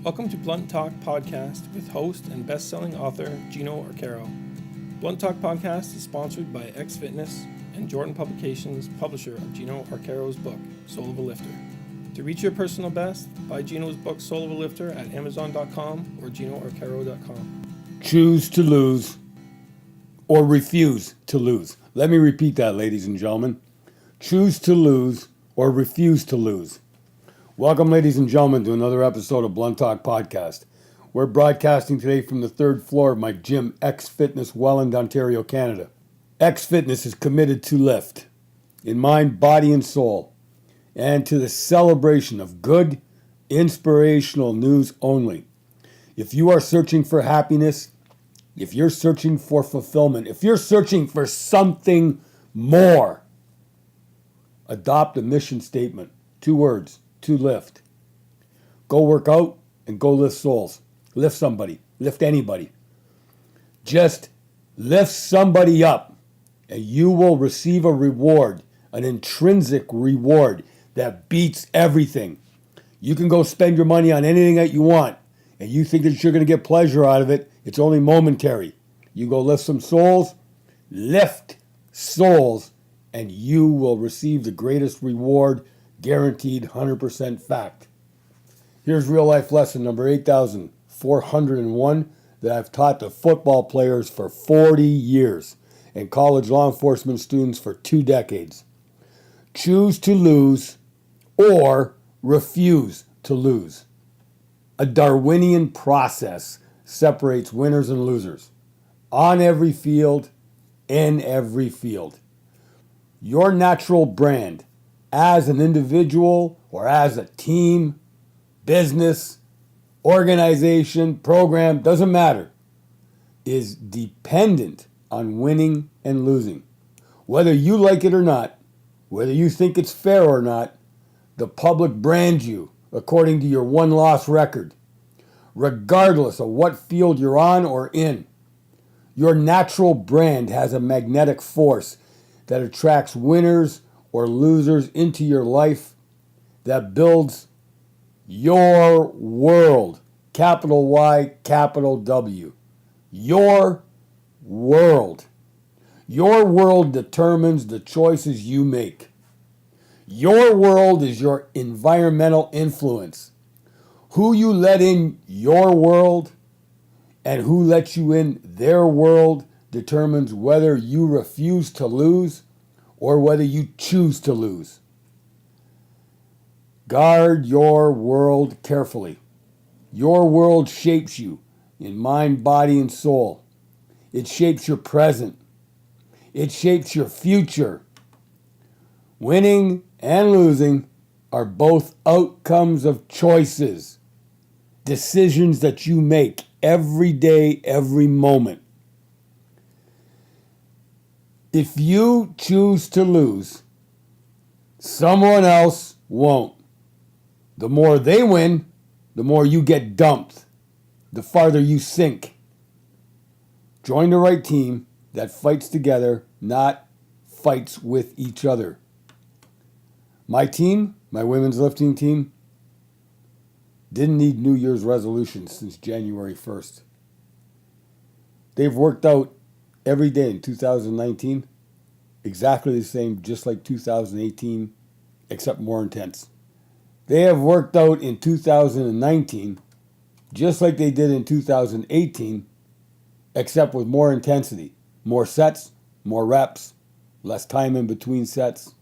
Welcome to Blunt Talk Podcast with host and best-selling author Gino Arcaro. Blunt Talk Podcast is sponsored by X Fitness and Jordan Publications, publisher of Gino Arcaro's book, Soul of a Lifter. To reach your personal best, buy Gino's book, Soul of a Lifter, at Amazon.com or GinoArcaro.com. Choose to lose or refuse to lose. Let me repeat that, ladies and gentlemen. Choose to lose or refuse to lose. Welcome, ladies and gentlemen, to another episode of Blunt Talk Podcast. We're broadcasting today from the third floor of my gym, X Fitness, Welland, Ontario, Canada. X Fitness is committed to lift in mind, body, and soul, and to the celebration of good, inspirational news only. If you are searching for happiness, if you're searching for fulfillment, if you're searching for something more, adopt a mission statement. 2 words. To lift. Go work out and go lift souls. Lift somebody. Lift anybody. Just lift somebody up and you will receive a reward, an intrinsic reward that beats everything. You can go spend your money on anything that you want and you think that you're going to get pleasure out of it. It's only momentary. You go lift some souls, lift souls, and you will receive the greatest reward. Guaranteed 100% fact. Here's real life lesson number 8,401 that I've taught to football players for 40 years and college law enforcement students for 2 decades. Choose to lose or refuse to lose. A Darwinian process separates winners and losers on every field, in every field. Your natural brand as an individual or as a team, business, organization, program, doesn't matter, is dependent on winning and losing. Whether you like it or not, whether you think it's fair or not, the public brands you according to your one-loss record, regardless of what field you're on or in. Your natural brand has a magnetic force that attracts winners or losers into your life, that builds your world. Capital Y, capital W. Your world. Your world determines the choices you make. Your world is your environmental influence. Who you let in your world and who lets you in their world determines whether you refuse to lose or whether you choose to lose. Guard your world carefully. Your world shapes you in mind, body, and soul. It shapes your present. It shapes your future. Winning and losing are both outcomes of choices, decisions that you make every day, every moment. If you choose to lose, someone else won't. The more they win, the more you get dumped, the farther you sink. Join the right team that fights together, not fights with each other. My team, my women's lifting team, didn't need New Year's resolutions since January 1st. They've worked out every day in 2019, exactly the same, just like 2018, except more intense. They have worked out in 2019, just like they did in 2018, except with more intensity, more sets, more reps, less time in between sets,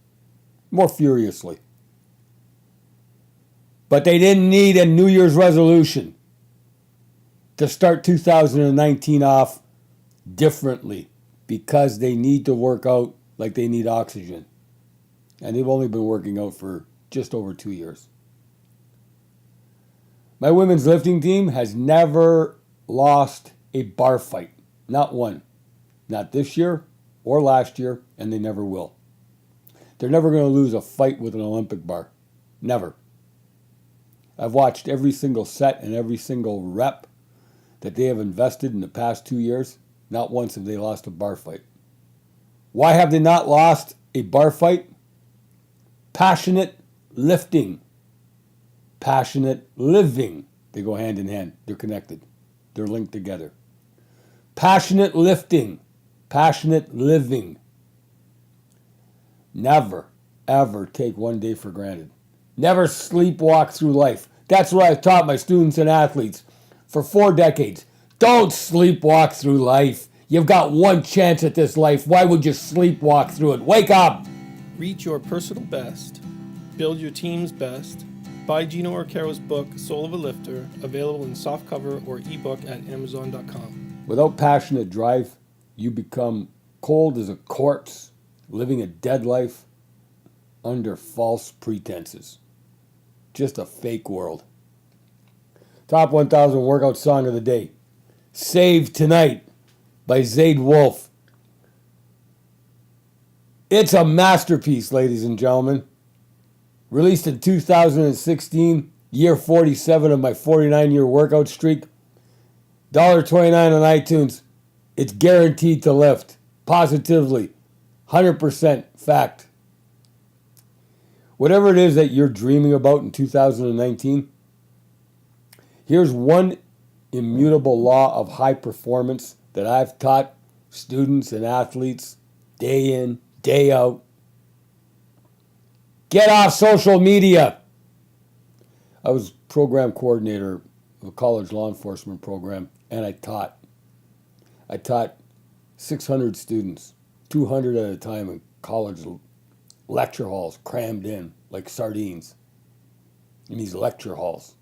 more furiously. But they didn't need a New Year's resolution to start 2019 off differently because they need to work out like they need oxygen. And they've only been working out for just over 2 years. My women's lifting team has never lost a bar fight. Not one. Not this year or last year, and they never will. They're never going to lose a fight with an Olympic bar. Never. I've watched every single set and every single rep that they have invested in the past 2 years. Not once have they lost a bar fight. Why have they not lost a bar fight? Passionate lifting. Passionate living. They go hand in hand. They're connected. They're linked together. Passionate lifting. Passionate living. Never, ever take one day for granted. Never sleepwalk through life. That's what I've taught my students and athletes for 4 decades. Don't sleepwalk through life. You've got one chance at this life. Why would you sleepwalk through it? Wake up! Reach your personal best. Build your team's best. Buy Gino Arcaro's book, Soul of a Lifter, available in softcover or ebook at Amazon.com. Without passionate drive, you become cold as a corpse, living a dead life under false pretenses. Just a fake world. Top 1000 workout song of the day. Save Tonight by Zayd Wolf. It's a masterpiece, ladies and gentlemen. Released in 2016, year 47 of my 49-year workout streak. $1.29 on iTunes. It's guaranteed to lift. Positively. 100% fact. Whatever it is that you're dreaming about in 2019, here's one immutable law of high performance that I've taught students and athletes day in, day out. Get off social media. I was program coordinator of a college law enforcement program, and I taught 600 students, 200 at a time in college lecture halls, crammed in like sardines in these lecture halls.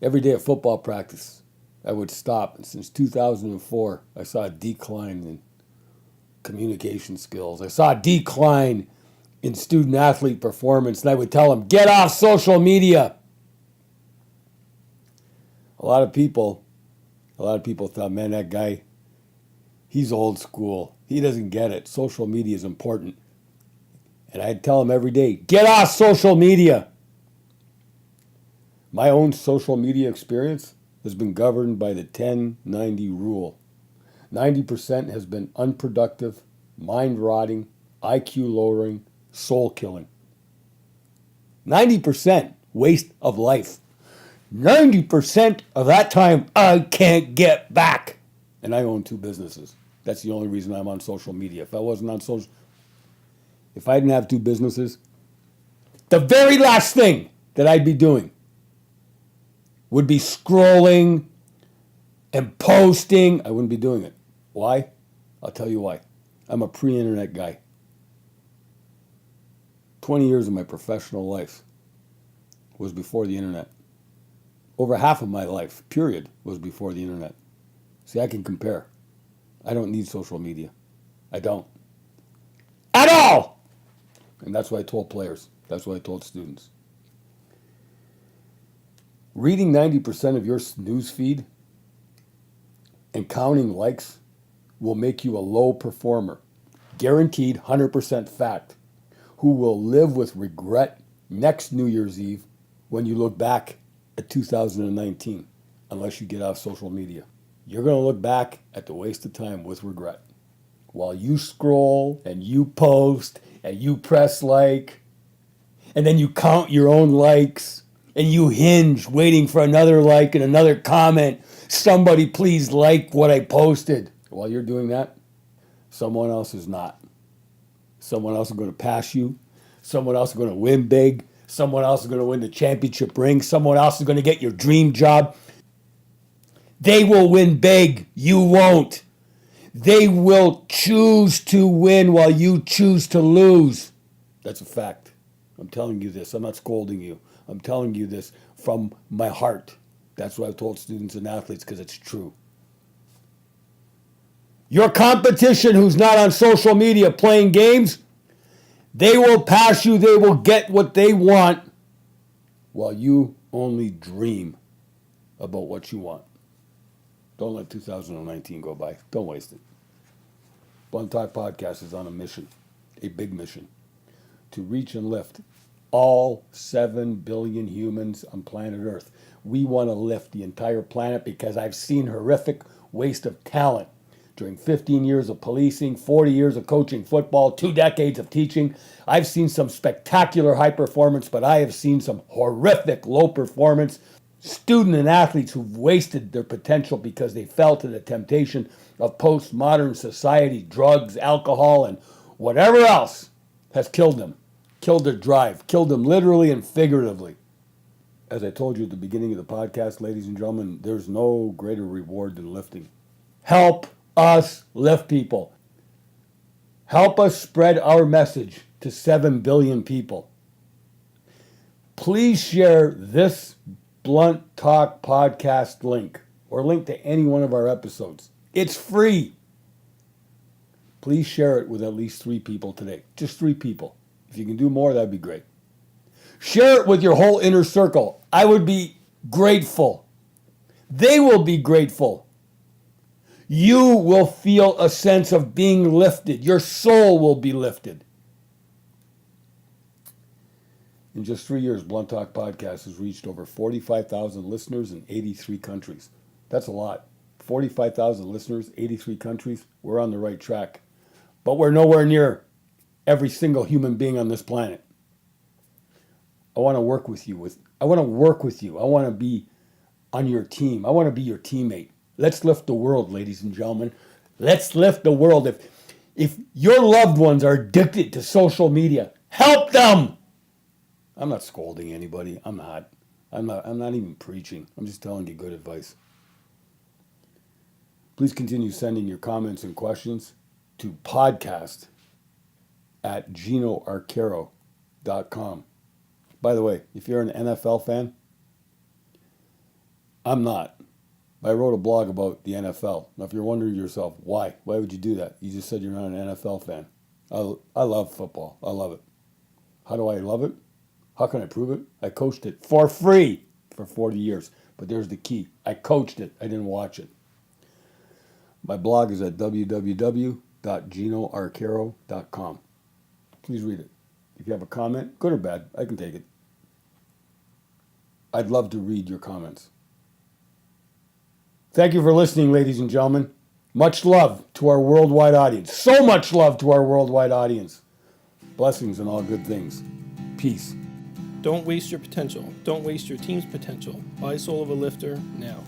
Every day at football practice, I would stop, and since 2004, I saw a decline in communication skills. I saw a decline in student athlete performance, and I would tell them, get off social media. A lot of people thought, man, that guy, he's old school. He doesn't get it. Social media is important. And I'd tell them every day, get off social media. My own social media experience has been governed by the 10-90 rule. 90% has been unproductive, mind-rotting, IQ lowering, soul killing. 90% waste of life. 90% of that time I can't get back. And I own 2 businesses. That's the only reason I'm on social media. If I didn't have 2 businesses, the very last thing that I'd be doing would be scrolling and posting. I wouldn't be doing it. Why? I'll tell you why. I'm a pre-internet guy. 20 years of my professional life was before the internet. Over half of my life, period, was before the internet. See, I can compare. I don't need social media. I don't. At all! And that's what I told players. That's what I told students. Reading 90% of your news feed and counting likes will make you a low performer. Guaranteed 100% fact. Who will live with regret next New Year's Eve when you look back at 2019, unless you get off social media. You're going to look back at the waste of time with regret. While you scroll and you post and you press like, and then you count your own likes, and you hinge waiting for another like and another comment. Somebody please like what I posted. While you're doing that, someone else is not. Someone else is going to pass you. Someone else is going to win big. Someone else is going to win the championship ring. Someone else is going to get your dream job. They will win big. You won't. They will choose to win while you choose to lose. That's a fact. I'm telling you this. I'm not scolding you. I'm telling you this from my heart. That's what I've told students and athletes because it's true. Your competition who's not on social media playing games, they will pass you. They will get what they want while you only dream about what you want. Don't let 2019 go by. Don't waste it. Blunt Talk Podcast is on a mission, a big mission, to reach and lift all 7 billion humans on planet Earth. We want to lift the entire planet because I've seen horrific waste of talent during 15 years of policing, 40 years of coaching football, 2 decades of teaching. I've seen some spectacular high performance, but I have seen some horrific low performance student and athletes who've wasted their potential because they fell to the temptation of postmodern society, drugs, alcohol, and whatever else has killed them, killed their drive, killed them literally and figuratively. As I told you at the beginning of the podcast, ladies and gentlemen, there's no greater reward than lifting. Help us lift people. Help us spread our message to 7 billion people. Please share this Blunt Talk podcast link or link to any one of our episodes. It's free. Please share it with at least 3 people today. Just 3 people. If you can do more, that'd be great. Share it with your whole inner circle. I would be grateful. They will be grateful. You will feel a sense of being lifted. Your soul will be lifted. In just 3 years, Blunt Talk Podcast has reached over 45,000 listeners in 83 countries. That's a lot. 45,000 listeners, 83 countries. We're on the right track. But we're nowhere near every single human being on this planet. I want to work with you. I want to be on your team. I want to be your teammate. Let's lift the world, ladies and gentlemen. Let's lift the world. If your loved ones are addicted to social media, help them. I'm not scolding anybody. I'm not even preaching. I'm just telling you good advice. Please continue sending your comments and questions to podcast@GinoArcaro.com. By the way, if you're an NFL fan, I'm not. I wrote a blog about the NFL. Now, if you're wondering to yourself, why? Why would you do that? You just said you're not an NFL fan. I love football. I love it. How do I love it? How can I prove it? I coached it for free for 40 years. But there's the key. I coached it. I didn't watch it. My blog is at www.GinoArcaro.com. Please read it. If you have a comment, good or bad, I can take it. I'd love to read your comments. Thank you for listening, ladies and gentlemen. Much love to our worldwide audience. So much love to our worldwide audience. Blessings and all good things. Peace. Don't waste your potential. Don't waste your team's potential. Buy Soul of a Lifter now.